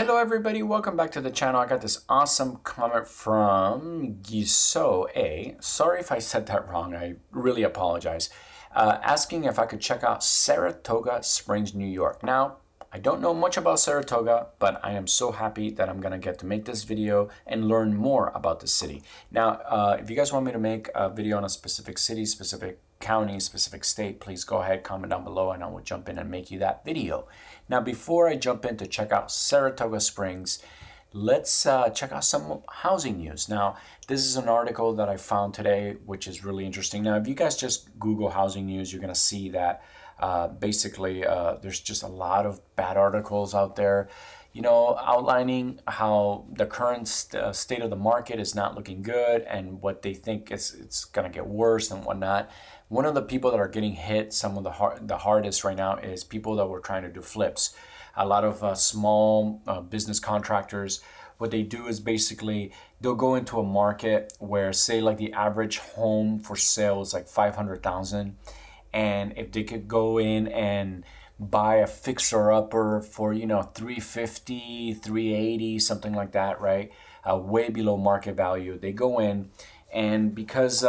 Hello everybody, welcome back to the channel. I got this awesome comment from Giso A. Sorry if I said that wrong, I really apologize. Asking if I could check out Saratoga Springs, New York. Now, I don't know much about Saratoga, but I am so happy that I'm gonna get to make this video and learn more about the city. Now, if you guys want me to make a video on a specific city, specific county, specific state, please go ahead, comment down below, and I will jump in and make you that video. Now, before I jump in to check out Saratoga Springs, let's check out some housing news. Now, this is an article that I found today, which is really interesting. Now, if you guys just Google housing news, you're gonna see that basically there's just a lot of bad articles out there, outlining how the current state of the market is not looking good and what they think it's going to get worse and whatnot. One of the people that are getting hit, some of the hardest right now, is people that were trying to do flips. A lot of small business contractors, what they do is basically they'll go into a market where, say, like the average home for sale is like 500,000, and if they could go in and buy a fixer-upper for 350, 380, something like that, right? Way below market value. They go in, and because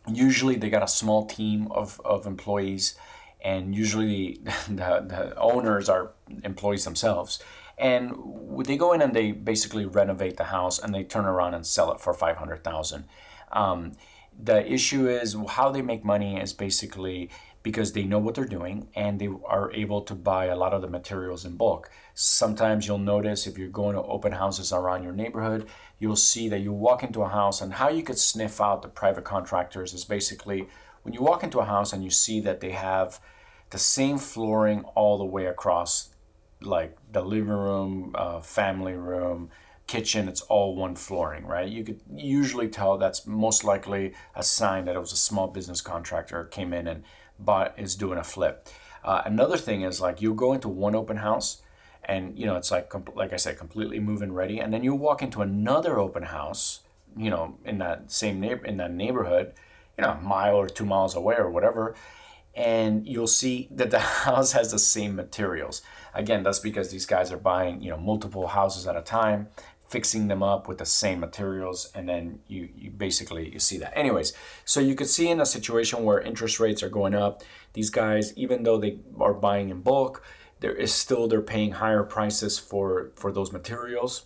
usually they got a small team of employees, and usually the owners are employees themselves, and they go in and they basically renovate the house and they turn around and sell it for 500,000. The issue is how they make money is basically because they know what they're doing and they are able to buy a lot of the materials in bulk. Sometimes you'll notice if you're going to open houses around your neighborhood, you'll see that you walk into a house, and how you could sniff out the private contractors is basically when you walk into a house and you see that they have the same flooring all the way across, like the living room, family room, kitchen, it's all one flooring, right? You could usually tell that's most likely a sign that it was a small business contractor came in and is doing a flip. Another thing is, like, you go into one open house and it's like I said, completely move-in ready, and then you walk into another open house in that same neighborhood, a mile or 2 miles away or whatever, and you'll see that the house has the same materials. Again, that's because these guys are buying multiple houses at a time, fixing them up with the same materials, and then you basically see that. Anyways, so you could see in a situation where interest rates are going up, these guys, even though they are buying in bulk, they're paying higher prices for those materials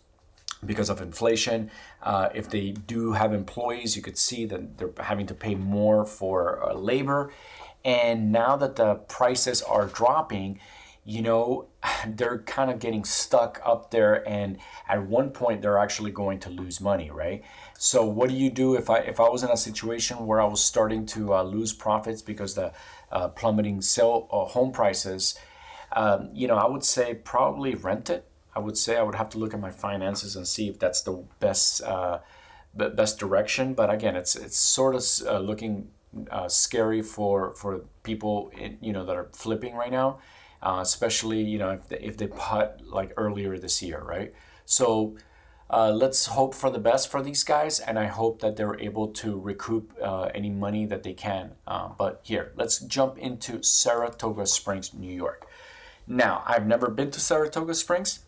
because of inflation. If they do have employees, you could see that they're having to pay more for labor. And now that the prices are dropping, they're kind of getting stuck up there, and at one point they're actually going to lose money, right? So what do you do if I was in a situation where I was starting to lose profits because the plummeting home prices? I would say probably rent it. I would say I would have to look at my finances and see if that's the best direction. But again, it's sort of looking scary for people that are flipping right now. Especially if they bought like earlier this year, right? So let's hope for the best for these guys, and I hope that they're able to recoup any money that they can. But here, let's jump into Saratoga Springs, New York. Now, I've never been to Saratoga Springs,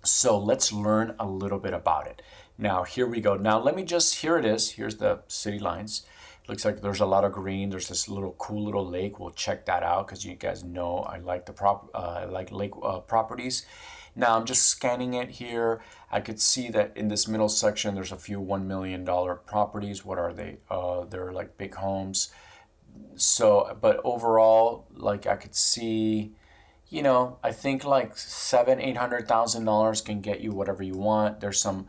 so let's learn a little bit about it. Now, here we go. Now, here it is. Here's the city lines. Looks like there's a lot of green. There's this cool little lake. We'll check that out because you guys know I like lake properties. Now I'm just scanning it here. I could see that in this middle section there's a few $1 million properties. What are they? They're like big homes. So, but overall, like I could see, I think like $700,000-800,000 can get you whatever you want. There's some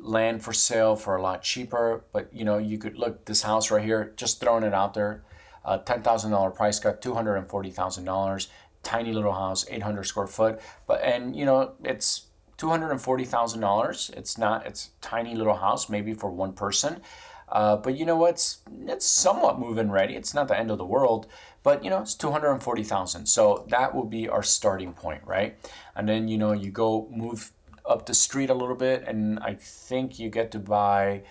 land for sale for a lot cheaper, but you could look this house right here, just throwing it out there, $10,000 price cut, $240,000, tiny little house, 800 square foot, it's $240,000. It's tiny little house, maybe for one person, but it's somewhat move-in ready. It's not the end of the world, but it's $240,000. So that will be our starting point, right? And then you go move up the street a little bit, and I think you get to buy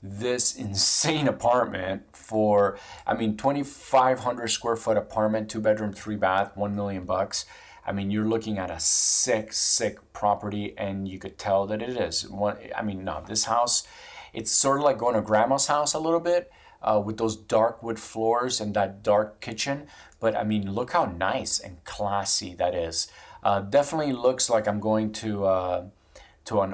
this insane apartment for, 2,500 square foot apartment, 2 bedroom, 3 bath, $1 million. I mean, you're looking at a sick property, and you could tell that it is. I mean, no, this house, it's sort of like going to grandma's house a little bit, with those dark wood floors and that dark kitchen. But I mean, look how nice and classy that is. Definitely looks like I'm going to an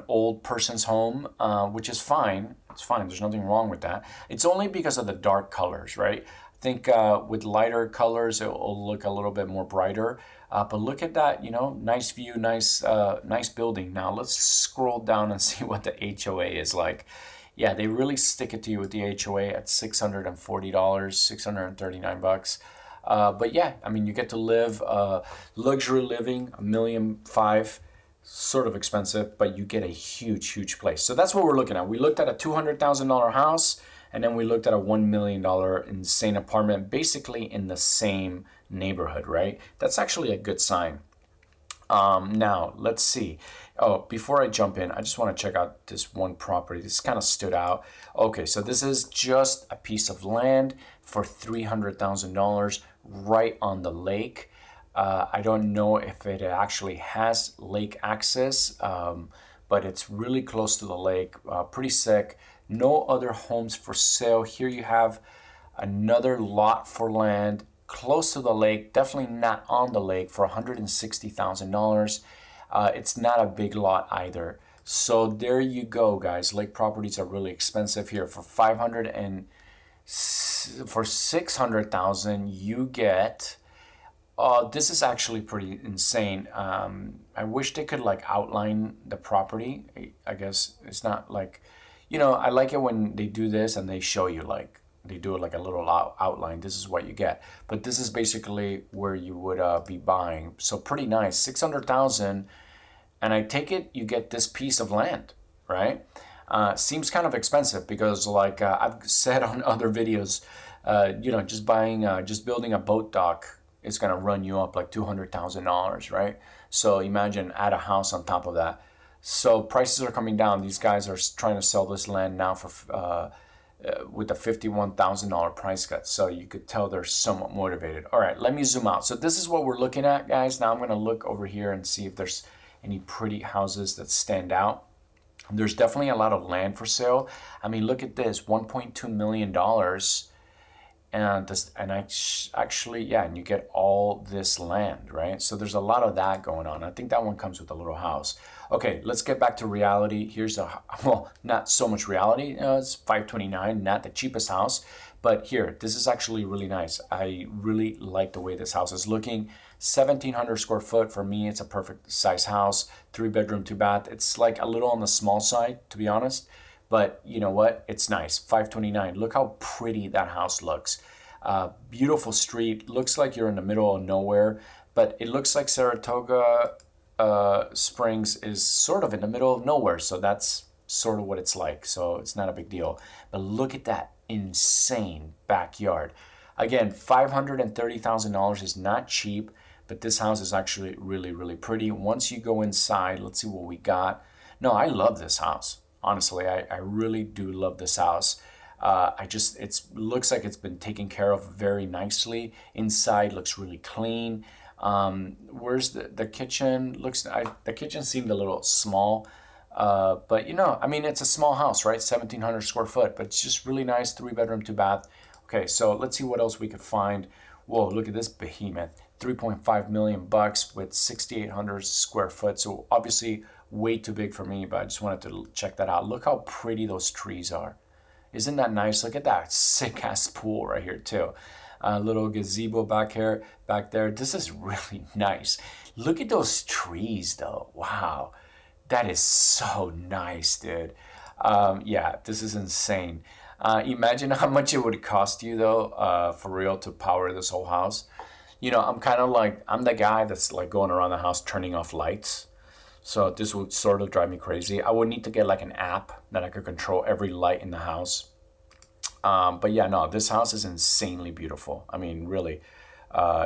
old person's home, which is fine. It's fine. There's nothing wrong with that. It's only because of the dark colors, right? I think with lighter colors, it will look a little bit more brighter. But look at that, nice view, nice building. Now let's scroll down and see what the HOA is like. Yeah, they really stick it to you with the HOA at $640, $639. But yeah, I mean, you get to live luxury living, $1.5 million, sort of expensive, but you get a huge place. So that's what we're looking at. We looked at a $200,000 house, and then we looked at a $1 million insane apartment, basically in the same neighborhood, right? That's actually a good sign. Now, let's see. Oh, before I jump in, I just want to check out this one property. This kind of stood out. Okay, so this is just a piece of land for $300,000 right on the lake. I don't know if it actually has lake access, but it's really close to the lake, pretty sick. No other homes for sale. Here you have another lot for land close to the lake, definitely not on the lake, for $160,000. It's not a big lot either. So there you go, guys. Lake properties are really expensive here. For $600,000, you get. This is actually pretty insane. I wish they could like outline the property. I guess it's not like, I like it when they do this and they show you like, they do it like a little outline. This is what you get. But this is basically where you would be buying. So pretty nice, 600,000. And I take it you get this piece of land, right? Seems kind of expensive because like I've said on other videos, just building a boat dock is going to run you up like $200,000, right? So imagine add a house on top of that. So prices are coming down. These guys are trying to sell this land now for with a $51,000 price cut. So you could tell they're somewhat motivated. All right, let me zoom out. So this is what we're looking at, guys. Now I'm going to look over here and see if there's any pretty houses that stand out. There's definitely a lot of land for sale. I mean, look at this, $1.2 million. And you get all this land, right? So there's a lot of that going on. I think that one comes with a little house. Okay, let's get back to reality. Here's not so much reality. It's $529, not the cheapest house, but here, this is actually really nice. I really like the way this house is looking. 1,700 square foot. For me, it's a perfect size house. 3-bedroom, 2-bath. It's like a little on the small side, to be honest. But you know what? It's nice. $529. Look how pretty that house looks. Beautiful street. Looks like you're in the middle of nowhere, but it looks like Saratoga Springs is sort of in the middle of nowhere. So that's sort of what it's like. So it's not a big deal. But look at that insane backyard. Again, $530,000 is not cheap, but this house is actually really pretty. Once you go inside, let's see what we got. No, I love this house. Honestly, I really do love this house. It looks like it's been taken care of very nicely. Inside looks really clean. Where's the kitchen? The kitchen seemed a little small, but I mean, it's a small house, right? 1,700 square foot, but it's just really nice. 3-bedroom, 2-bath. Okay, so let's see what else we could find. Whoa, look at this behemoth. $3.5 million with 6,800 square foot. So obviously way too big for me, but I just wanted to check that out. Look how pretty those trees are. Isn't that nice? Look at that sick ass pool right here too. A little gazebo back there. This is really nice. Look at those trees though. Wow. That is so nice, dude. Yeah, this is insane. Imagine how much it would cost you though, for real, to power this whole house. I'm the guy that's like going around the house turning off lights. So this would sort of drive me crazy. I would need to get like an app that I could control every light in the house. But yeah, no, this house is insanely beautiful. I mean, really,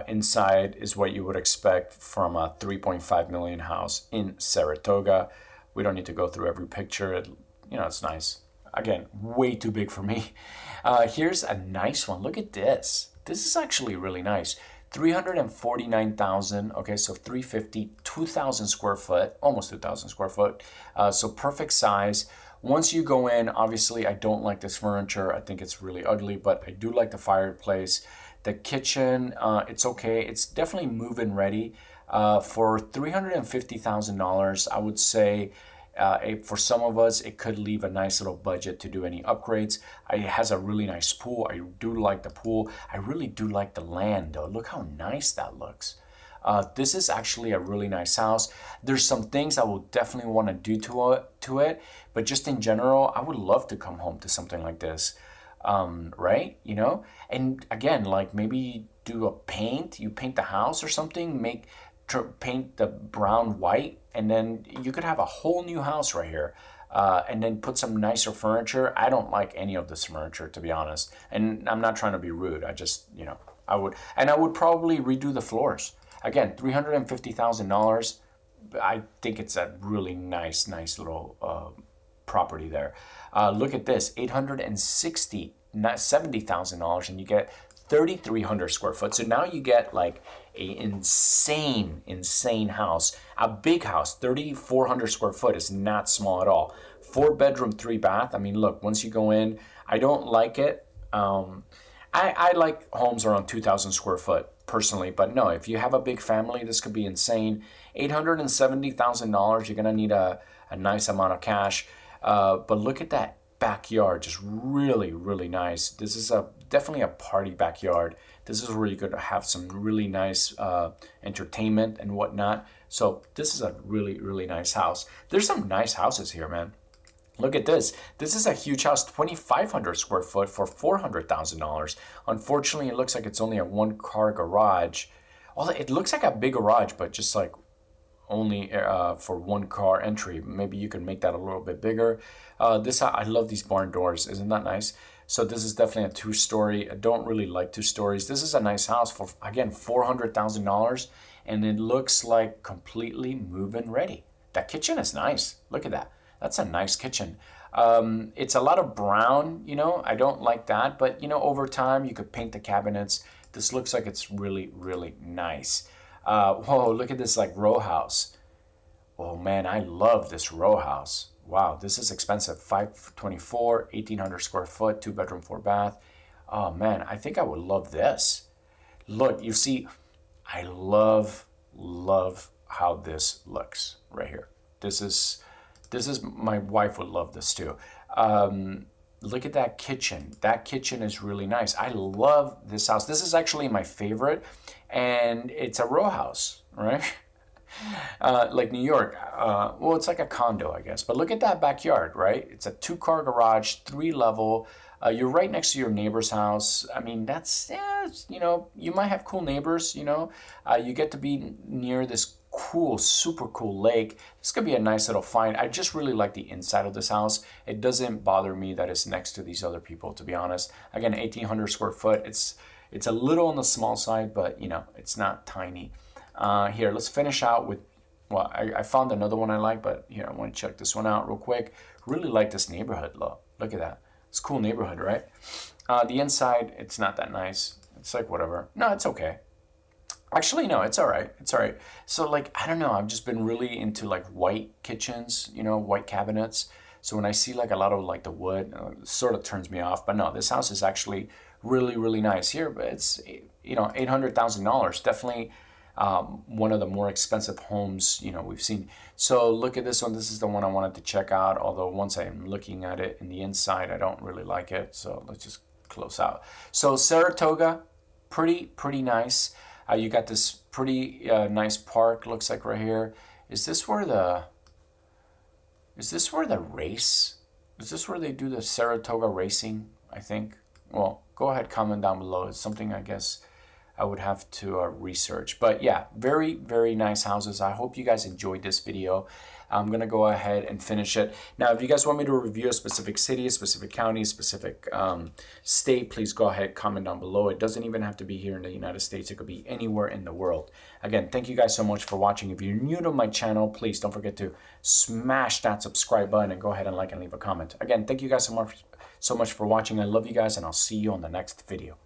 inside is what you would expect from a 3.5 million house in Saratoga. We don't need to go through every picture. It's nice. Again, way too big for me. Here's a nice one. Look at this. This is actually really nice. 349,000. Okay, so 350, 2,000 square foot, almost 2,000 square foot. So perfect size. Once you go in, obviously I don't like this furniture. I think it's really ugly, but I do like the fireplace. The kitchen, it's okay. It's definitely move-in ready. For $350,000, I would say for some of us, it could leave a nice little budget to do any upgrades. It has a really nice pool. I do like the pool. I really do like the land though. Look how nice that looks. This is actually a really nice house. There's some things I will definitely want to do to it, but just in general, I would love to come home to something like this, right? You know, and again, like maybe do a paint. You paint the house or something. Paint the brown white, and then you could have a whole new house right here. And then put some nicer furniture. I don't like any of this furniture, to be honest, and I'm not trying to be rude. I just, you know, I would probably redo the floors. Again, $350,000. I think it's a really nice little property there. Look at this, $870,000, and you get 3,300 square foot. So now you get like a insane house, a big house. 3,400 square foot is not small at all. 4-bedroom, 3-bath. I mean, look, once you go in, I don't like it. I like homes around 2,000 square foot personally, but no, if you have a big family, this could be insane. $870,000, you're gonna need a nice amount of cash. But look at that backyard, just really nice. This is definitely a party backyard. This is where you could have some really nice entertainment and whatnot. So this is a really nice house. There's some nice houses here, man. Look at this. This is a huge house, 2,500 square foot for $400,000. Unfortunately, it looks like it's only a 1-car garage. Well, it looks like a big garage, but just like only for 1-car entry. Maybe you can make that a little bit bigger. I love these barn doors. Isn't that nice? So this is definitely a 2-story. I don't really like 2 stories. This is a nice house for, again, $400,000, and it looks like completely move-in ready. That kitchen is nice. Look at that. That's a nice kitchen. It's a lot of brown, you know. I don't like that, but you know, over time you could paint the cabinets. This looks like it's really nice. Whoa, look at this like row house. Oh man, I love this row house. Wow, this is expensive. 524, 1,800 square foot, 2-bedroom, 4-bath. Oh man, I think I would love this. Look, you see, I love how this looks right here. This is my wife would love this too. Look at that kitchen. That kitchen is really nice. I love this house. This is actually my favorite, and it's a row house, right? Like New York. Well, it's like a condo, I guess. But look at that backyard, right? It's a 2-car garage, 3-level. You're right next to your neighbor's house. I mean, that's, yeah, you know, you might have cool neighbors, you know. You get to be near this cool, super cool lake. This could be a nice little find. I just really like the inside of this house. It doesn't bother me that it's next to these other people, to be honest. Again, 1,800 square foot. It's a little on the small side, but you know, it's not tiny. Here, let's finish out with, well, I found another one I like, but here, I want to check this one out real quick. Really like this neighborhood. Look at that. It's a cool neighborhood, right? The inside, it's not that nice. It's like whatever. No, it's okay. Actually, no, it's all right. It's all right. So like, I don't know. I've just been really into like white kitchens, you know, white cabinets. So when I see like a lot of like the wood, it sort of turns me off. But no, this house is actually really nice here. But it's, you know, $800,000. Definitely one of the more expensive homes, you know, we've seen. So look at this one. This is the one I wanted to check out. Although once I'm looking at it in the inside, I don't really like it. So let's just close out. So Saratoga, pretty nice. You got this pretty nice park. Looks like right here. Is this where the race? Is this where they do the Saratoga racing? I think. Well, go ahead, comment down below. It's something I guess I would have to research. But yeah, very nice houses. I hope you guys enjoyed this video. I'm gonna go ahead and finish it. Now, if you guys want me to review a specific city, a specific county, a specific state, please go ahead, comment down below. It doesn't even have to be here in the United States. It could be anywhere in the world. Again, thank you guys so much for watching. If you're new to my channel, please don't forget to smash that subscribe button and go ahead and like and leave a comment. Again, thank you guys so much for watching. I love you guys, and I'll see you on the next video.